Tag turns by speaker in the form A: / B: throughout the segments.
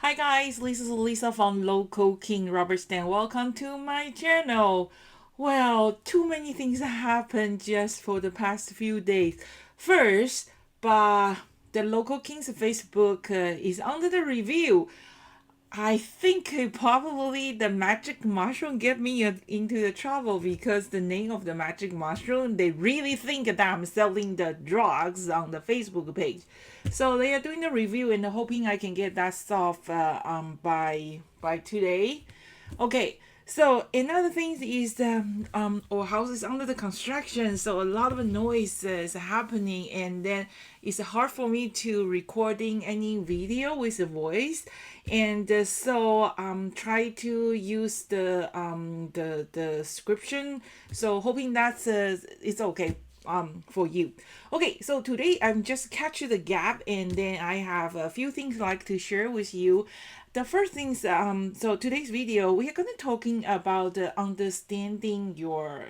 A: Hi guys, this is Lisa from Local King Rubber Stamp. Welcome to my channel. Well, too many things happened just for the past few days. First, the Local King's Facebook is under the review. I think probably the magic mushroom get me into the trouble because the name of the magic mushroom, they really think that I'm selling the drugs on the Facebook page. So they are doing the review and hoping I can get that solved by today. Okay, so another thing is our house is under the construction, so a lot of noise is happening, and then it's hard for me to recording any video with a voice, and so try to use the description. So hoping that's it's okay for you. Okay, so today I'm just catch the gap, and then I have a few things like to share with you. The first things, so today's video, we are going to talking about understanding your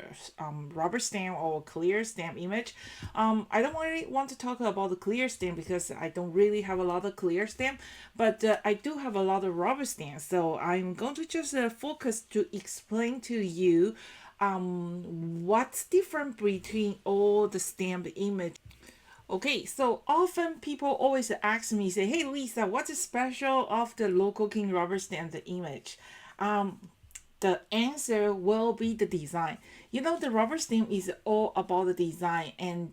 A: rubber stamp or clear stamp image. I don't really want to talk about the clear stamp because I don't really have a lot of clear stamp, but I do have a lot of rubber stamps. So I'm going to just focus to explain to you what's different between all the stamp image. Okay, so often people always ask me, say, "Hey Lisa, what's special of the local king rubber stamp the image?" The answer will be the design. You know, the rubber stamp is all about the design, and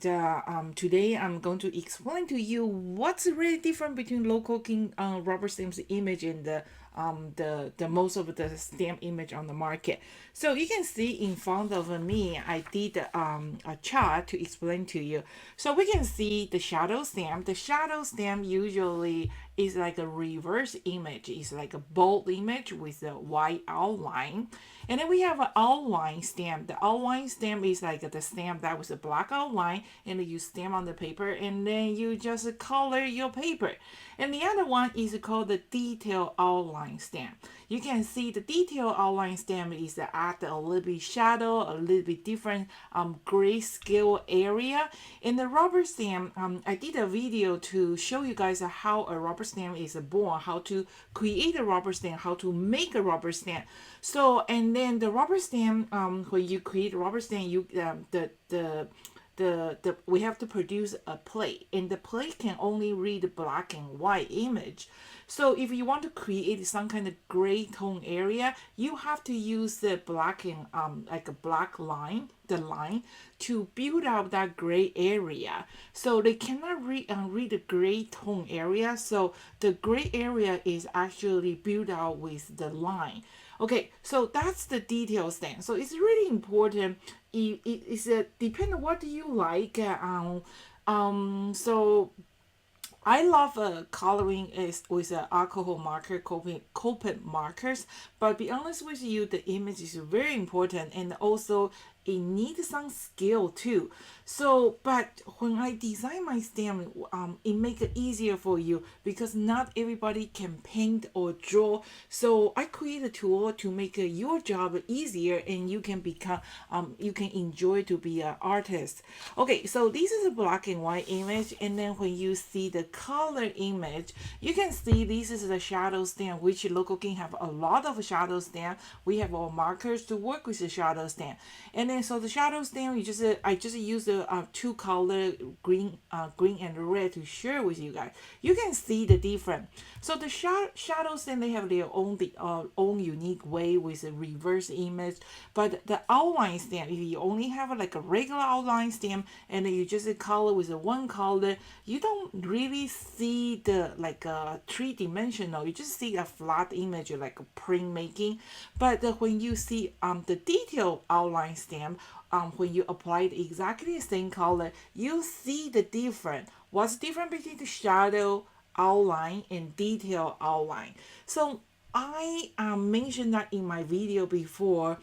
A: today I'm going to explain to you what's really different between local king rubber stamps image and the most of the stamp image on the market. So you can see in front of me, I did a chart to explain to you. So we can see the shadow stamp. The shadow stamp usually is like a reverse image. It's like a bold image with a white outline. And then we have an outline stamp. The outline stamp is like the stamp that was a black outline, and then you stamp on the paper, and then you just color your paper. And the other one is called the detail outline stamp. You can see the detail outline stamp is add a little bit shadow, a little bit different grayscale area. In the rubber stamp, I did a video to show you guys how a rubber stamp is born, how to create a rubber stamp, how to make a rubber stamp. So, and then the rubber stamp, when you create a rubber stamp, you the we have to produce a plate, and the plate can only read black and white image. So if you want to create some kind of gray tone area, you have to use the black and like a black line, the line, to build up that gray area. So they cannot read the gray tone area, so the gray area is actually built out with the line. Okay, so that's the details then. So it's really important. It's depend on what you like. So I love coloring is with alcohol marker, Copic markers. But be honest with you, the image is very important, and also it needs some skill too. So, but when I design my stamp, it make it easier for you because not everybody can paint or draw. So I create a tool to make your job easier, and you can become, you can enjoy to be an artist. Okay, so this is a black and white image, and then when you see the color image, you can see this is the shadow stamp, which local can have a lot of shadow stamp. We have our markers to work with the shadow stamp, and then so the shadow stamp, you just I just use the two color green and red to share with you guys. You can see the difference. So the shadow stamp, they have their own unique way with a reverse image, but the outline stamp, if you only have like a regular outline stamp and then you just color with a one color, you don't really see the like a three-dimensional. You just see a flat image like a print making. But when you see the detailed outline stamp, when you apply exactly the same color, you see the difference. What's different between the shadow outline and detail outline? So I mentioned that in my video before.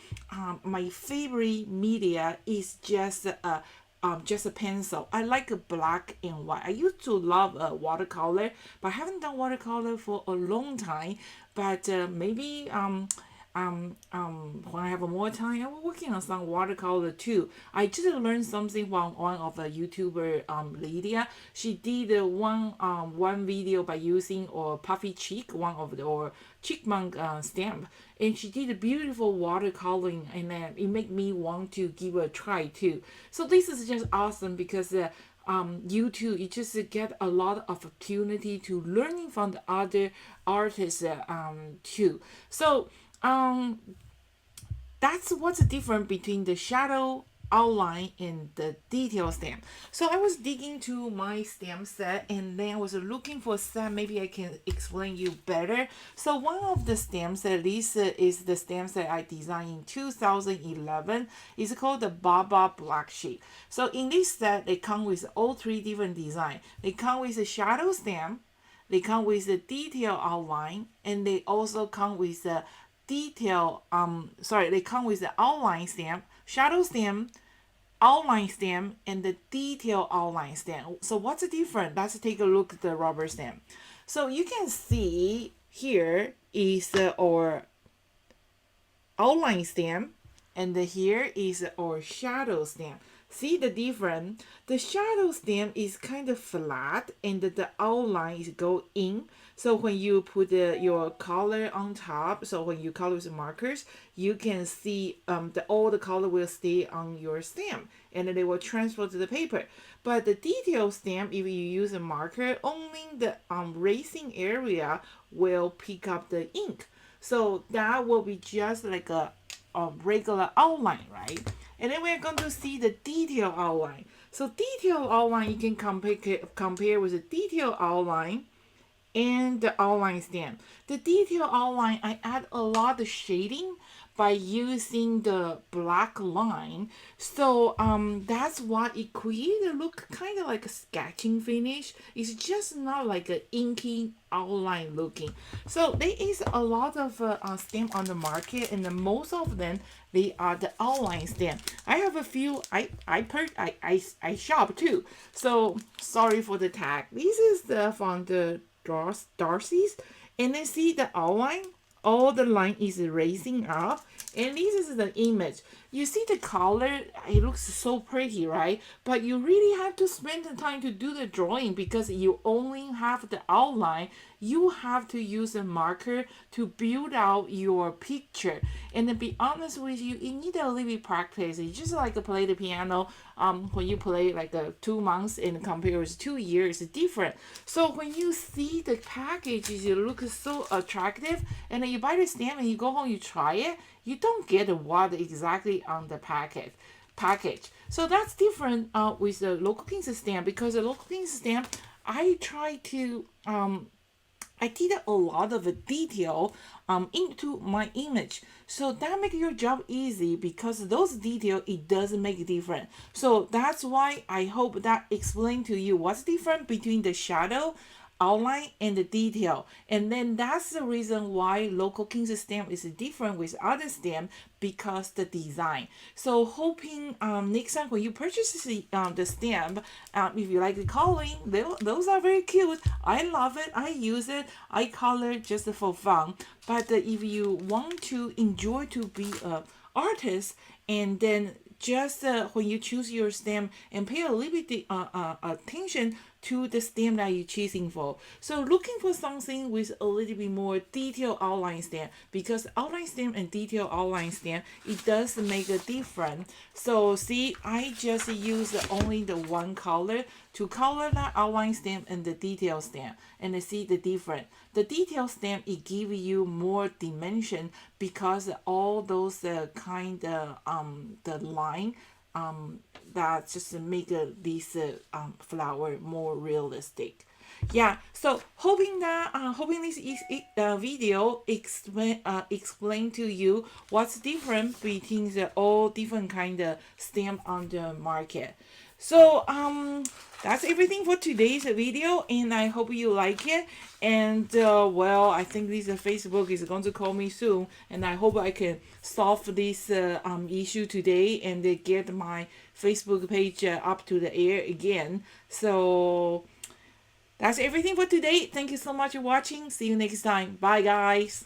A: My favorite media is just a pencil. I like a black and white. I used to love watercolor, but I haven't done watercolor for a long time. But maybe when I have more time, I'm working on some watercolor too. I just learned something from one of the YouTuber, Lydia. She did one video by using or puffy cheek, one of the or chipmunk stamp, and she did a beautiful watercoloring, and then it made me want to give it a try too. So this is just awesome because YouTube, you just get a lot of opportunity to learning from the other artists too. So um, that's what's the difference between the shadow outline and the detail stamp. So I was digging to my stamp set and then I was looking for a set maybe I can explain you better. So one of the stamp set, this is the stamp set I designed in 2011. It's called the Baba Black Sheet. So in this set, they come with all three different design. They come with a shadow stamp, they come with a detail outline, and they also come with a they come with the outline stamp, shadow stamp, outline stamp, and the detail outline stamp. So what's the difference? Let's take a look at the rubber stamp. So you can see here is our outline stamp, and here is our shadow stamp. See the difference? The shadow stamp is kind of flat and the outline is go in. So when you put your color on top, so when you color with markers, you can see all the color will stay on your stamp and they will transfer to the paper. But the detail stamp, if you use a marker, only the racing area will pick up the ink. So that will be just like a regular outline, right? And then we're going to see the detail outline. So detail outline you can compare with the detail outline and the outline stamp. The detail outline, I add a lot of shading by using the black line. So that's why it created a look kind of like a sketching finish. It's just not like an inky outline looking. So there is a lot of stamp on the market, and most of them they are the outline stamp. I have a few. I shop too. So sorry for the tag. This is the from the Darcy's, and then see the outline, all the line is raising up, and this is the image. You see the color, it looks so pretty, right? But you really have to spend the time to do the drawing because you only have the outline. You have to use a marker to build out your picture. And to be honest with you, you need a little bit practice. It's just like play the piano. When you play like 2 months and compare with 2 years, it's different. So when you see the package, it looks so attractive, and then you buy the stamp and you go home, you try it, you don't get what exactly on the package. So that's different with the local kings stamp, because the local kings stamp, I try to I did a lot of detail into my image. So that make your job easy because those detail, it doesn't make a difference. So that's why I hope that explain to you what's different between the shadow, outline, and the detail. And then that's the reason why local kings stamp is different with other stamp, because the design. So hoping next time when you purchase the stamp, if you like the coloring, those are very cute. I love it. I use it. I color just for fun. But if you want to enjoy to be a artist, and then just when you choose your stamp and pay a little bit attention to the stamp that you're choosing for. So looking for something with a little bit more detailed outline stamp, because outline stamp and detailed outline stamp, it does make a difference. So see, I just use only the one color to color that outline stamp and the detail stamp, and I see the difference. The detail stamp, it give you more dimension because all those kind of the line that just make this flower more realistic. Yeah, so hoping this is video explain to you what's different between the all different kind of stamp on the market. So that's everything for today's video, and I hope you like it. And well, I think this Facebook is going to call me soon, and I hope I can solve this issue today and get my Facebook page up to the air again. So that's everything for today. Thank you so much for watching. See you next time. Bye, guys.